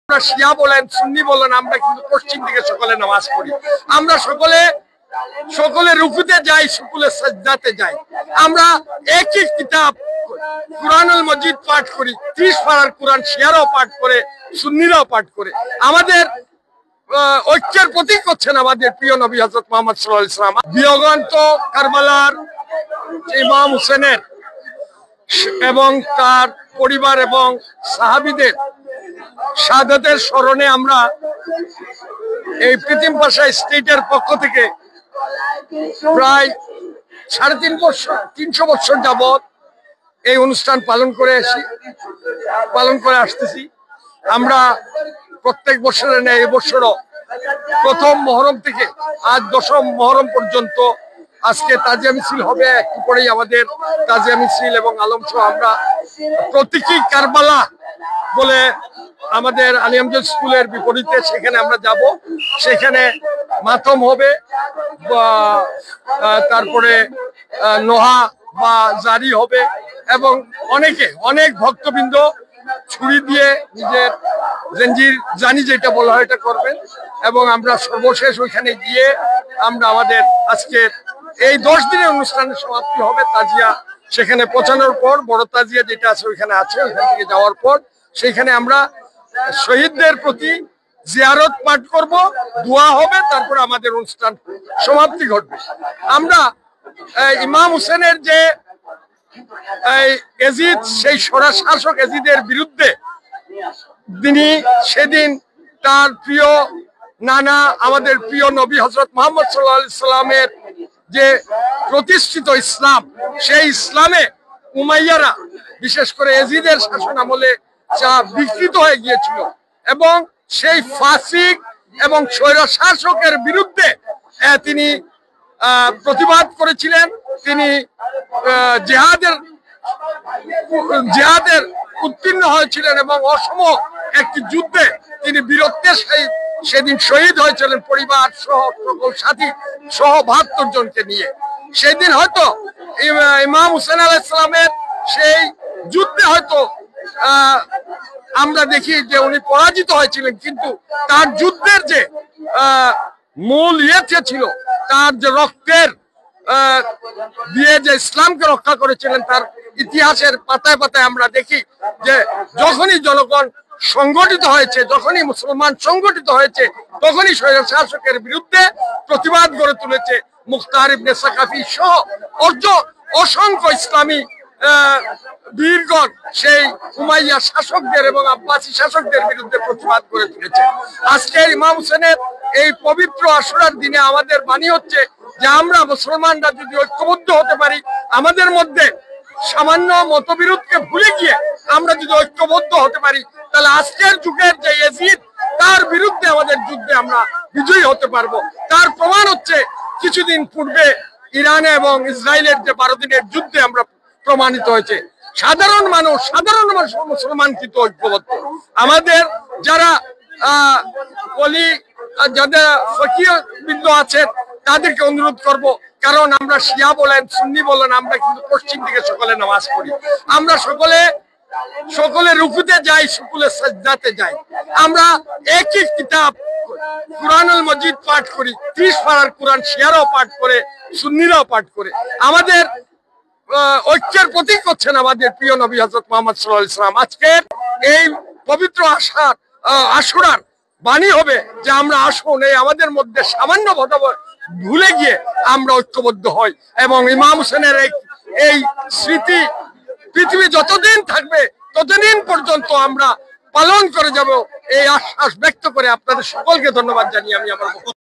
আমরা শিয়া বলেন সুন্নি বলেন, আমরা কিন্তু পশ্চিম দিকে সকলে নামাজ পড়ি। আমরা সকলে রুকুতে যাই, সকলে সাজদাতে যাই। আমরা একই কিতাব কুরআনুল মজিদ পাঠ করি, 30 পারার কুরআন শিয়ারাও পাঠ করে, সুন্নিরাও পাঠ করে। আমাদের ঐক্যের প্রতীক হচ্ছেন আমাদের প্রিয় নবী হযরত মুহাম্মদ সাল্লাল্লাহু আলাইহি ওয়াসাল্লাম। বিয়োগান্ত কারবালার ইমাম হুসেনের এবং তার পরিবার এবং সাহাবীদের শাহাদাতের স্মরণে আমরা এই প্রীতিম পাশা স্টেটের পক্ষ থেকে প্রায় 350 বছর যাবত এই অনুষ্ঠান পালন করে আসতেছি। আমরা প্রত্যেক বছরের ন্যায় এবছরও প্রথম মহরম থেকে আজ 10ম মহরম পর্যন্ত আজকে তাজিয়া মিছিল হবে। একটু পরেই আমাদের তাজিয়া মিছিল এবং আলম সহ আমরা প্রতীকী কারবালা বলে আমাদের আলী আমজাদ স্কুলের বিপরীতে সেখানে আমরা যাব। সেখানে মাতম হবে, তারপরে নোহা বা জারি হবে এবং অনেক ভক্তবৃন্দ ছুরি দিয়ে নিজের জঞ্জির জানি যেটা বলা হয় এটা করবেন। এবং আমরা সর্বশেষ ওইখানে গিয়ে আমরা আমাদের আজকের এই 10 দিনের অনুষ্ঠানের সমাপ্তি হবে। তাজিয়া সেখানে পৌঁছানোর পর বড় তাজিয়া যেটা আছে ওইখানে আছে, ওইখান থেকে যাওয়ার পর সেইখানে আমরা শহীদদের প্রতি জিয়ারত পাঠ করব, দোয়া হবে, তারপর আমাদের অনুষ্ঠান সমাপ্তি ঘটবে। আমরা ইমাম হুসেনের যে এজিদ, সেই স্বৈরশাসক এজিদের বিরুদ্ধে তিনি সেদিন তার প্রিয় নানা আমাদের প্রিয় নবী হযরত মুহাম্মদ সাল্লাল্লাহু আলাইহি সাল্লামের যে প্রতিষ্ঠিত ইসলাম, সেই ইসলামে উমাইয়ারা বিশেষ করে এজিদের শাসন আমলে যা বিকৃত হয়ে গিয়েছিল এবং সেই ফাসিক এবং স্বৈরশাসকের বিরুদ্ধে তিনি প্রতিবাদ করেছিলেন। তিনি জিহাদের উত্তীর্ণ হয়েছিলেন এবং অসম একটি যুদ্ধে তিনি বীরত্বের সেদিন শহীদ হয়েছিলেন, পরিবার সহ সকল সাথী সহ 72 জনকে নিয়ে। সেদিন হয়তো ইমাম হুসেন আলাইহিস সালামের সেই যুদ্ধে হয়তো আমরা দেখি যে উনি পরাজিত হয়েছিলেন, কিন্তু তার যুদ্ধের যে মূল ইয়ে ছিল, তার যে রক্তের দিয়ে যে ইসলামকে রক্ষা করেছিলেন, তার ইতিহাসের পাতায় পাতায় আমরা দেখি যে যখনই জনগণ সংগঠিত হয়েছে, যখনই মুসলমান সংগঠিত হয়েছে, তখনই স্বৈরশাসকের বিরুদ্ধে প্রতিবাদ গড়ে তুলেছে মুখতার ইবনে সাকাফি সহ অসংখ্য ইসলামী বীরগণ সেই উমাইয়া শাসকদের এবং আব্বাসী শাসকদের বিরুদ্ধে প্রতিবাদ করে তুলেছে। আজকে ইমাম হুসেনের এই পবিত্র আশুরার দিনে আমাদের বাণী হচ্ছে যে আমরা মুসলমানরা যদি ঐক্যবদ্ধ হতে পারি, আমাদের মধ্যে সামান্য মতবিরোধকে ভুলে গিয়ে আমরা যদি ঐক্যবদ্ধ হতে পারি, তাহলে আজকের যুগের যে এজিদ, তার বিরুদ্ধে আমাদের যুদ্ধে আমরা বিজয়ী হতে পারবো। তার প্রমাণ হচ্ছে কিছুদিন পূর্বে ইরানে এবং ইসরায়েলের যে 12 দিনের যুদ্ধে আমরা প্রমাণিত হয়েছে। সাধারণ মানুষ মুসলমান কিন্তু ঐক্যবদ্ধ। আমাদের যারা যাদের ফকিহ বৃন্দ আছেন তাদেরকে অনুরোধ করব, কারণ আমরা শিয়া বলেন সুন্নি বলেন, আমরা কিন্তু পশ্চিম দিকে সকলে নামাজ পড়ি। আমরা সকলে রুকুতে যাই, সকলে সাজদাতে যাই। আমরা একই কিতাব কুরআনুল মজিদ পাঠ করি, 30 পারার কুরআন শিয়ারাও পাঠ করে, সুন্নিরাও পাঠ করে। আমাদের ঐক্যের প্রতীক হচ্ছেন আমাদের প্রিয় নবী হযরত মুহাম্মদ সাল্লাল্লাহু আলাইহি ওয়াসাল্লাম। আজকের এই পবিত্র আশুরার বাণী হবে যে আমরা আসুন এই আমাদের মধ্যে সামান্য ভেদাভেদ ভুলে গিয়ে আমরা ঐক্যবদ্ধ হই এবং ইমাম হুসেনের এই স্মৃতি পৃথিবী যতদিন থাকবে ততদিন পর্যন্ত আমরা পালন করে যাব, এই আশ্বাস ব্যক্ত করে আপনাদের সকলকে ধন্যবাদ জানিয়ে আমি আমার